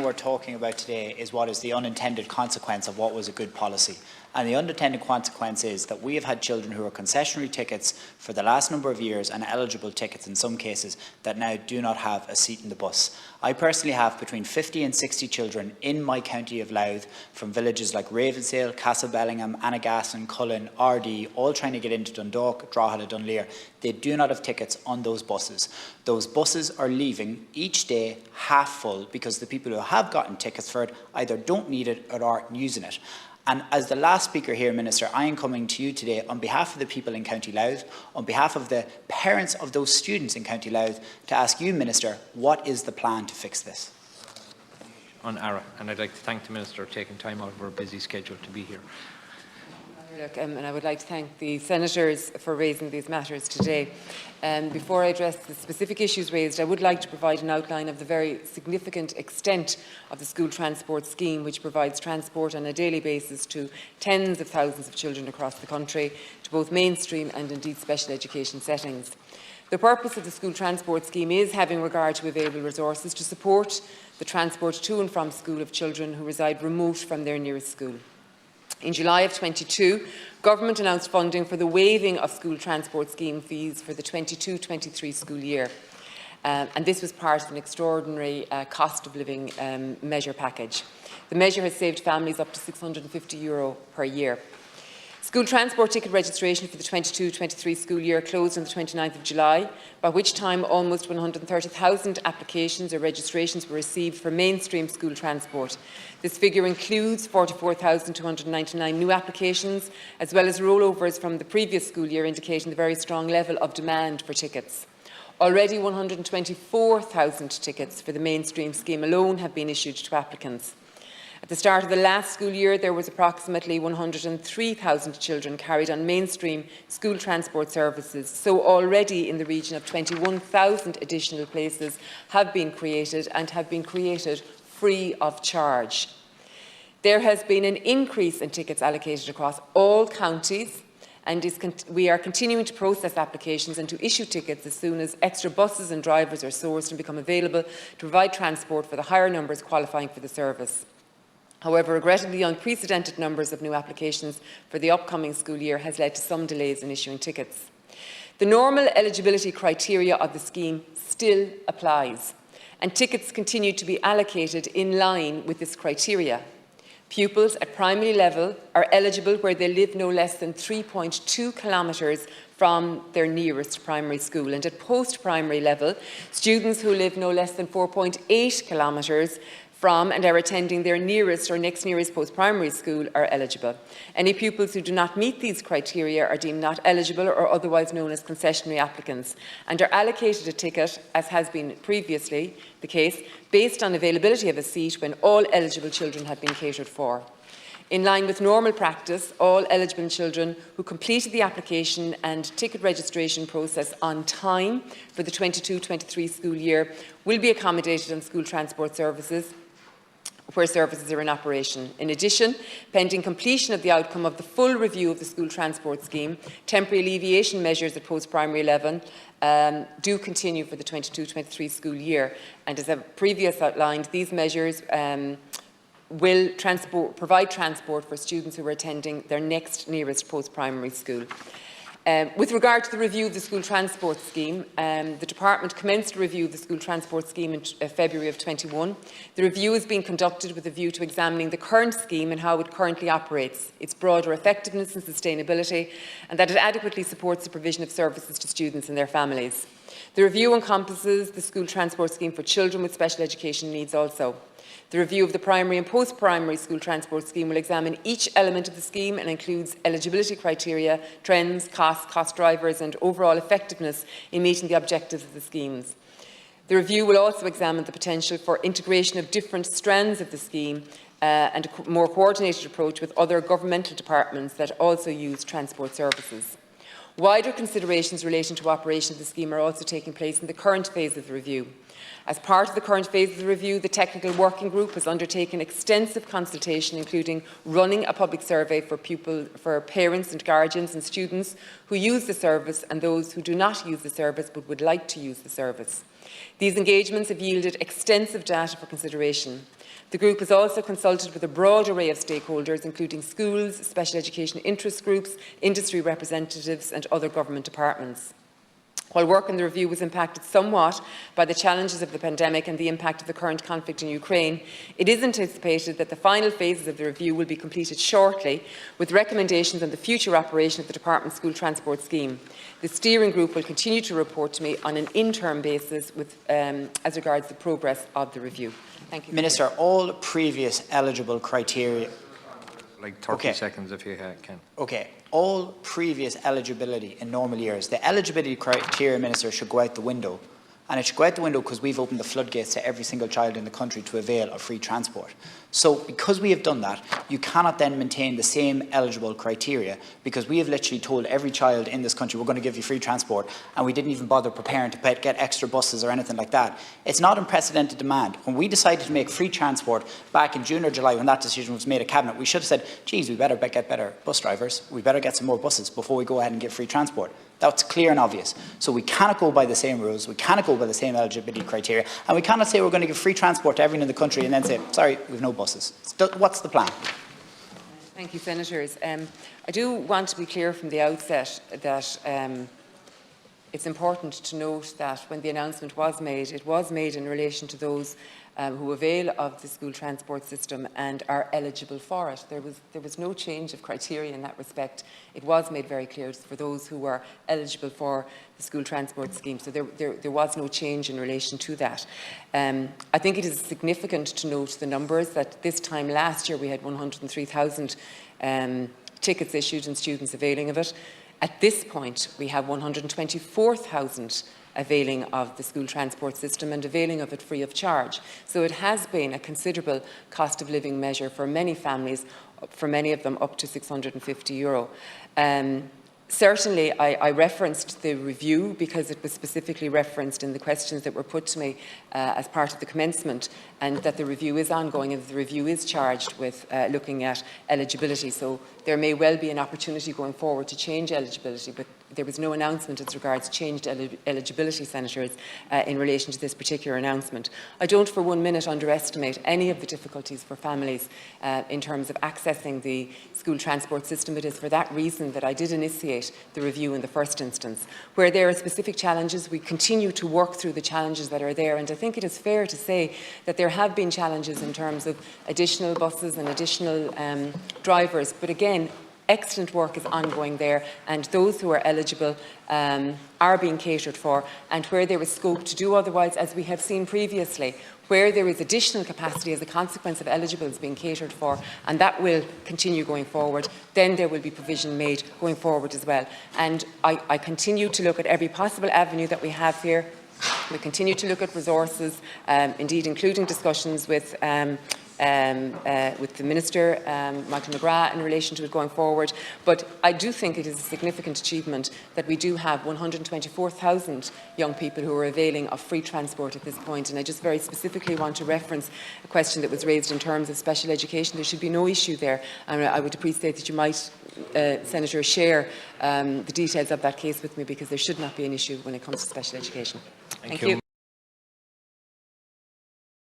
we're talking about today is what is the unintended consequence of what was a good policy. And the unintended consequence is that we have had children who are concessionary tickets for the last number of years and eligible tickets in some cases that now do not have a seat in the bus. I personally have between 50 and 60 children in my county of Louth from villages like Ravensdale, Castlebellingham, Annagassan, Cullen, Ardee, all trying to get into Dundalk, Drogheda, Dunleer. They do not have tickets on those buses. Those buses are leaving each day half full because the people who have gotten tickets for it either don't need it or aren't using it. And as the last speaker here, Minister, I am coming to you today on behalf of the people in County Louth, on behalf of the parents of those students in County Louth, to ask you, Minister, what is the plan to fix this? On ARA, and I'd like to thank the Minister for taking time out of her busy schedule to be here. And I would like to thank the senators for raising these matters today. Before I address the specific issues raised, I would like to provide an outline of the very significant extent of the school transport scheme, which provides transport on a daily basis to tens of thousands of children across the country, to both mainstream and indeed special education settings. The purpose of the school transport scheme is having regard to available resources to support the transport to and from school of children who reside remote from their nearest school. In July of 2022, Government announced funding for the waiving of school transport scheme fees for the 22-23 school year. And this was part of an extraordinary cost of living measure package. The measure has saved families up to €650 per year. School transport ticket registration for the 22-23 school year closed on the 29th of July, by which time almost 130,000 applications or registrations were received for mainstream school transport. This figure includes 44,299 new applications, as well as rollovers from the previous school year, indicating the very strong level of demand for tickets. Already 124,000 tickets for the mainstream scheme alone have been issued to applicants. At the start of the last school year, there was approximately 103,000 children carried on mainstream school transport services, so already in the region of 21,000 additional places have been created and have been created free of charge. There has been an increase in tickets allocated across all counties, and we are continuing to process applications and to issue tickets as soon as extra buses and drivers are sourced and become available to provide transport for the higher numbers qualifying for the service. However, regrettably, unprecedented numbers of new applications for the upcoming school year has led to some delays in issuing tickets. The normal eligibility criteria of the scheme still applies, and tickets continue to be allocated in line with this criteria. Pupils at primary level are eligible where they live no less than 3.2 kilometres from their nearest primary school, and at post-primary level, students who live no less than 4.8 kilometres from and are attending their nearest or next nearest post-primary school are eligible. Any pupils who do not meet these criteria are deemed not eligible or otherwise known as concessionary applicants and are allocated a ticket, as has been previously the case, based on availability of a seat when all eligible children have been catered for. In line with normal practice, all eligible children who completed the application and ticket registration process on time for the 22-23 school year will be accommodated on school transport services where services are in operation. In addition, pending completion of the outcome of the full review of the school transport scheme, temporary alleviation measures at post-primary level do continue for the 22-23 school year. And as I've previously outlined, these measures will provide transport for students who are attending their next nearest post-primary school. With regard to the review of the school transport scheme, the Department commenced a review of the school transport scheme in February of 21. The review is being conducted with a view to examining the current scheme and how it currently operates, its broader effectiveness and sustainability, and that it adequately supports the provision of services to students and their families. The review encompasses the school transport scheme for children with special education needs also. The review of the primary and post-primary school transport scheme will examine each element of the scheme and includes eligibility criteria, trends, costs, cost drivers and overall effectiveness in meeting the objectives of the schemes. The review will also examine the potential for integration of different strands of the scheme and a more coordinated approach with other governmental departments that also use transport services. Wider considerations relating to operation of the scheme are also taking place in the current phase of the review. As part of the current phase of the review, the Technical Working Group has undertaken extensive consultation, including running a public survey for parents and guardians and students who use the service and those who do not use the service but would like to use the service. These engagements have yielded extensive data for consideration. The group has also consulted with a broad array of stakeholders, including schools, special education interest groups, industry representatives and other government departments. While work on the review was impacted somewhat by the challenges of the pandemic and the impact of the current conflict in Ukraine, it is anticipated that the final phases of the review will be completed shortly, with recommendations on the future operation of the Department's school transport scheme. The steering group will continue to report to me on an interim basis as regards the progress of the review. Thank you. Minister, all previous eligible criteria... Like 30 seconds if you can. Okay. All previous eligibility in normal years, the eligibility criteria, Minister, should go out the window. And it should go out the window because we've opened the floodgates to every single child in the country to avail of free transport. So because we have done that, you cannot then maintain the same eligible criteria, because we have literally told every child in this country we're going to give you free transport, and we didn't even bother preparing to get extra buses or anything like that. It's not unprecedented demand. When we decided to make free transport back in June or July, when that decision was made at Cabinet, we should have said, geez, we better get better bus drivers, we better get some more buses before we go ahead and give free transport. That's clear and obvious. So we cannot go by the same rules, we cannot go by the same eligibility criteria, and we cannot say we're going to give free transport to everyone in the country and then say, sorry, we've no buses. What's the plan? Thank you, Senators. I do want to be clear from the outset that it's important to note that when the announcement was made, it was made in relation to those who avail of the school transport system and are eligible for it. There was no change of criteria in that respect. It was made very clear for those who were eligible for the school transport scheme. So there was no change in relation to that. I think it is significant to note the numbers that this time last year we had 103,000 tickets issued and students availing of it. At this point, we have 124,000 availing of the school transport system and availing of it free of charge. So it has been a considerable cost of living measure for many families, for many of them up to €650. Certainly, I referenced the review because it was specifically referenced in the questions that were put to me as part of the commencement, and that the review is ongoing and the review is charged with looking at eligibility. So there may well be an opportunity going forward to change eligibility, but there was no announcement as regards changed eligibility, Senators, in relation to this particular announcement. I don't for 1 minute underestimate any of the difficulties for families in terms of accessing the school transport system. It is for that reason that I did initiate the review in the first instance. Where there are specific challenges, we continue to work through the challenges that are there, and I think it is fair to say that there have been challenges in terms of additional buses and additional drivers, but again, excellent work is ongoing there, and those who are eligible are being catered for, and where there is scope to do otherwise, as we have seen previously, where there is additional capacity as a consequence of eligibles being catered for, and that will continue going forward, then there will be provision made going forward as well. And I continue to look at every possible avenue that we have here. We continue to look at resources, indeed including discussions with the Minister, Michael McGrath, in relation to it going forward. But I do think it is a significant achievement that we do have 124,000 young people who are availing of free transport at this point. And I just very specifically want to reference a question that was raised in terms of special education. There should be no issue there. And I would appreciate that you might, Senator, share the details of that case with me, because there should not be an issue when it comes to special education. Thank you.